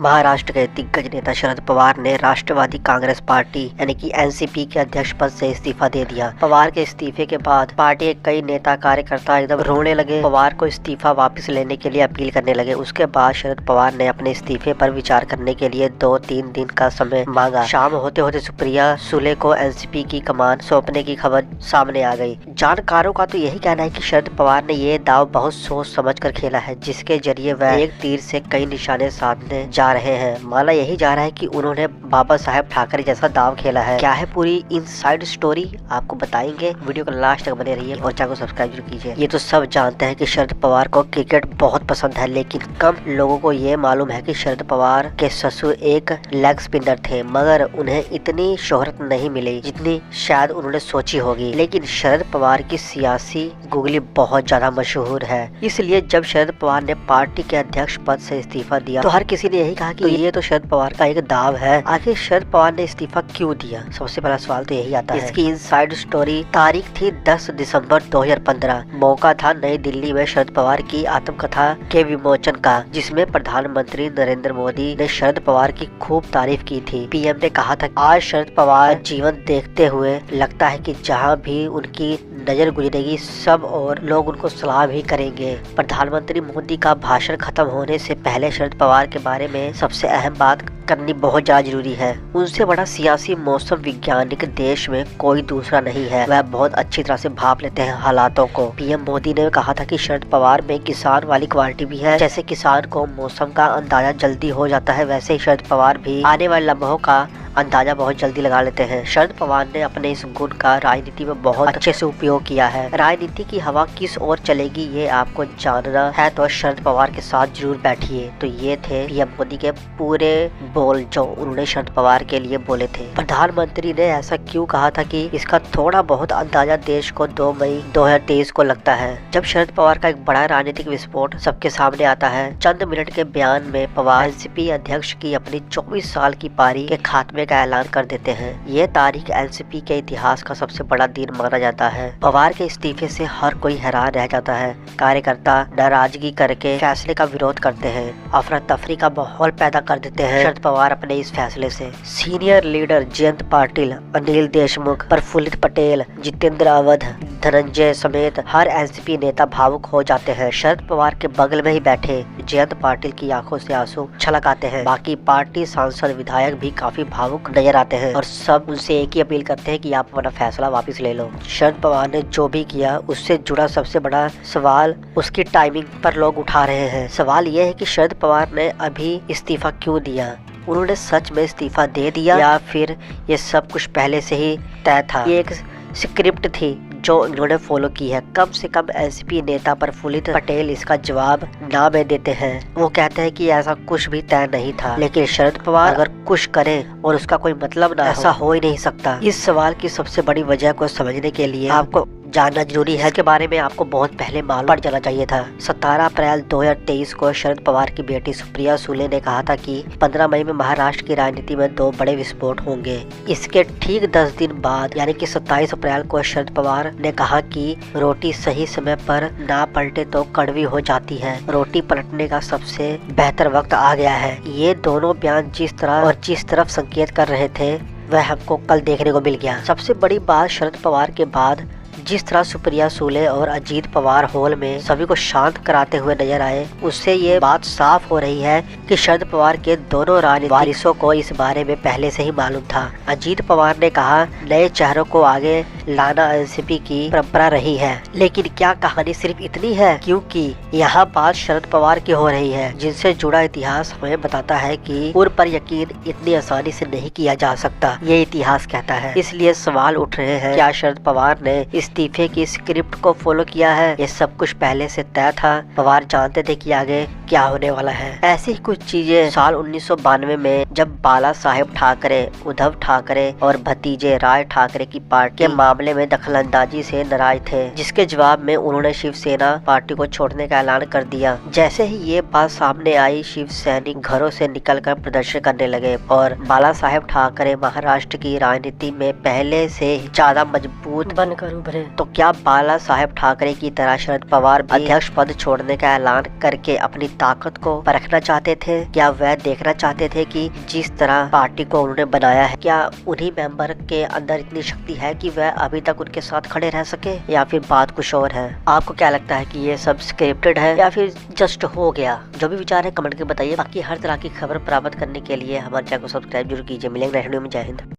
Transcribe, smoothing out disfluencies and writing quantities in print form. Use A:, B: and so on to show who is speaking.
A: महाराष्ट्र के दिग्गज नेता शरद पवार ने राष्ट्रवादी कांग्रेस पार्टी यानी कि एनसीपी के अध्यक्ष पद से इस्तीफा दे दिया। पवार के इस्तीफे के बाद पार्टी के कई नेता कार्यकर्ता एकदम रोने लगे, पवार को इस्तीफा वापस लेने के लिए अपील करने लगे। उसके बाद शरद पवार ने अपने इस्तीफे पर विचार करने के लिए 2-3 दिन का समय मांगा। शाम होते होते सुप्रिया सुले को एनसीपी की कमान सौंपने की खबर सामने आ गई। जानकारों का तो यही कहना है कि शरद पवार ने ये दाव बहुत सोच समझ कर खेला है, जिसके जरिए वह एक तीर से कई निशाने साधने जा रहे हैं। माना यही जा रहा है कि उन्होंने बाबा साहेब ठाकरे जैसा दाव खेला है। क्या है पूरी इनसाइड स्टोरी आपको बताएंगे, वीडियो को लास्ट तक बने रहिए और चैनल को सब्सक्राइब जरूर कीजिए। ये तो सब जानते हैं कि शरद पवार को क्रिकेट बहुत पसंद है, लेकिन कम लोगों को ये मालूम है कि शरद पवार के ससुर एक लेग स्पिनर थे, मगर उन्हें इतनी शोहरत नहीं मिली जितनी शायद उन्होंने सोची होगी। लेकिन शरद पवार की सियासी गुगली बहुत ज्यादा मशहूर है, इसलिए जब शरद पवार ने पार्टी के अध्यक्ष पद से इस्तीफा दिया तो हर किसी ने यही कहा कि ये तो शरद पवार का एक दाव है। आखिर शरद पवार ने इस्तीफा क्यों दिया, सबसे पहला सवाल तो यही आता है। इसकी इनसाइड स्टोरी तारीख थी 10 दिसंबर 2015। मौका था नई दिल्ली में शरद पवार की आत्मकथा के विमोचन का, जिसमें प्रधानमंत्री नरेंद्र मोदी ने शरद पवार की खूब तारीफ की थी। पीएम ने कहा था, आज शरद पवार जीवन देखते हुए लगता है कि जहाँ भी उनकी नजर गुजरेगी सब और लोग उनको सलाम ही करेंगे। प्रधानमंत्री मोदी का भाषण खत्म होने से पहले शरद पवार के बारे में सबसे अहम बात करनी बहुत ज्यादा जरूरी है। उनसे बड़ा सियासी मौसम वैज्ञानिक देश में कोई दूसरा नहीं है। वह बहुत अच्छी तरह से भाप लेते हैं हालातों को। पीएम मोदी ने कहा था कि शरद पवार में किसान वाली क्वालिटी भी है। जैसे किसान को मौसम का अंदाजा जल्दी हो जाता है, वैसे ही शरद पवार भी आने वाले लम्हों का अंदाजा बहुत जल्दी लगा लेते हैं। शरद पवार ने अपने इस गुण का राजनीति में बहुत अच्छे से उपयोग किया है। राजनीति की हवा किस ओर चलेगी ये आपको जानना है तो शरद पवार के साथ जरूर बैठिए। तो ये थे पीएम मोदी के पूरे बोल जो उन्होंने शरद पवार के लिए बोले थे। प्रधानमंत्री ने ऐसा क्यों कहा था कि इसका थोड़ा बहुत अंदाजा देश को 2 मई 2023 को लगता है, जब शरद पवार का एक बड़ा राजनीतिक विस्फोट सबके सामने आता है। चंद मिनट के बयान में पवार एनसीपी अध्यक्ष की अपनी 24 साल की पारी के खात्मे का ऐलान कर देते हैं। ये तारीख एनसीपी के इतिहास का सबसे बड़ा दिन माना जाता है। पवार के इस्तीफे से हर कोई हैरान रह जाता है। कार्यकर्ता नाराजगी करके फैसले का विरोध करते हैं, अफरा तफरी का माहौल पैदा कर देते हैं शरद पवार अपने इस फैसले से। सीनियर लीडर जयंत पाटिल, अनिल देशमुख, प्रफुल्लित पटेल, जितेंद्र अवध, धनंजय समेत हर एनसीपी नेता भावुक हो जाते हैं। शरद पवार के बगल में ही बैठे जयंत पाटिल की आंखों से आंसू छलक आते हैं। बाकी पार्टी सांसद विधायक भी काफी भावुक नजर आते हैं और सब उनसे एक ही अपील करते हैं कि आप अपना फैसला वापस ले लो। शरद पवार ने जो भी किया उससे जुड़ा सबसे बड़ा सवाल उसकी टाइमिंग पर लोग उठा रहे हैं। सवाल यह है कि शरद पवार ने अभी इस्तीफा क्यों दिया। उन्होंने सच में इस्तीफा दे दिया या फिर ये सब कुछ पहले से ही तय था। ये एक स्क्रिप्ट थी जो इन्होंने फॉलो की है। कम से कम एनसीपी नेता प्रफुल्लित पटेल इसका जवाब ना में देते हैं। वो कहते हैं कि ऐसा कुछ भी तय नहीं था, लेकिन शरद पवार अगर कुछ करें और उसका कोई मतलब ना ऐसा हो ही नहीं सकता। इस सवाल की सबसे बड़ी वजह को समझने के लिए आपको जानना जरूरी है। इसके बारे में आपको बहुत पहले मालूम पड़ जाना चाहिए था। 17 अप्रैल 2023 को शरद पवार की बेटी सुप्रिया सुले ने कहा था कि 15 मई में महाराष्ट्र की राजनीति में 2 बड़े विस्फोट होंगे। इसके ठीक 10 दिन बाद यानी कि 27 अप्रैल को शरद पवार ने कहा कि रोटी सही समय पर ना पलटे तो कड़वी हो जाती है। रोटी पलटने का सबसे बेहतर वक्त आ गया है। ये दोनों बयान जिस तरह और जिस तरफ संकेत कर रहे थे वह हमको कल देखने को मिल गया। सबसे बड़ी बात, शरद पवार के बाद जिस तरह सुप्रिया सुले और अजीत पवार हॉल में सभी को शांत कराते हुए नजर आए, उससे ये बात साफ हो रही है कि शरद पवार के दोनों राजनीतिक वारिसों को इस बारे में पहले से ही मालूम था। अजीत पवार ने कहा, नए चेहरों को आगे लाना एनसीपी की परंपरा रही है, लेकिन क्या कहानी सिर्फ इतनी है? क्योंकि यहाँ बात शरद पवार की हो रही है, जिनसे जुड़ा इतिहास हमें बताता है कि उन पर यकीन इतनी आसानी से नहीं किया जा सकता। ये इतिहास कहता है। इसलिए सवाल उठ रहे हैं, क्या शरद पवार ने इस्तीफे की स्क्रिप्ट को फॉलो किया है? ये सब कुछ पहले से तय था। पवार जानते थे कि आगे क्या होने वाला है। ऐसी कुछ चीजें साल 1992 में जब बाला साहेब ठाकरे, उद्धव ठाकरे और भतीजे राज ठाकरे की पार्टी के मामले में दखलंदाजी से नाराज थे, जिसके जवाब में उन्होंने शिवसेना पार्टी को छोड़ने का ऐलान कर दिया। जैसे ही ये बात सामने आई, शिव सैनिक घरों से निकलकर प्रदर्शन करने लगे और बाला साहेब ठाकरे महाराष्ट्र की राजनीति में पहले से ज्यादा मजबूत बनकर उभरे। तो क्या बाला साहेब ठाकरे की तरह शरद पवार भी अध्यक्ष पद छोड़ने का ऐलान करके अपनी ताकत को परखना चाहते थे? क्या वह देखना चाहते थे कि जिस तरह पार्टी को उन्होंने बनाया है, क्या उन्हीं मेंबर के अंदर इतनी शक्ति है कि वह अभी तक उनके साथ खड़े रह सके, या फिर बात कुछ और है? आपको क्या लगता है कि ये सब स्क्रिप्टेड है या फिर जस्ट हो गया? जो भी विचार है कमेंट करके बताइए। बाकी हर तरह की खबर प्राप्त करने के लिए हमारे चैनल को सब्सक्राइब जरूर कीजिए। मिलेंगे नेक्स्ट वीडियो में। जय हिंद।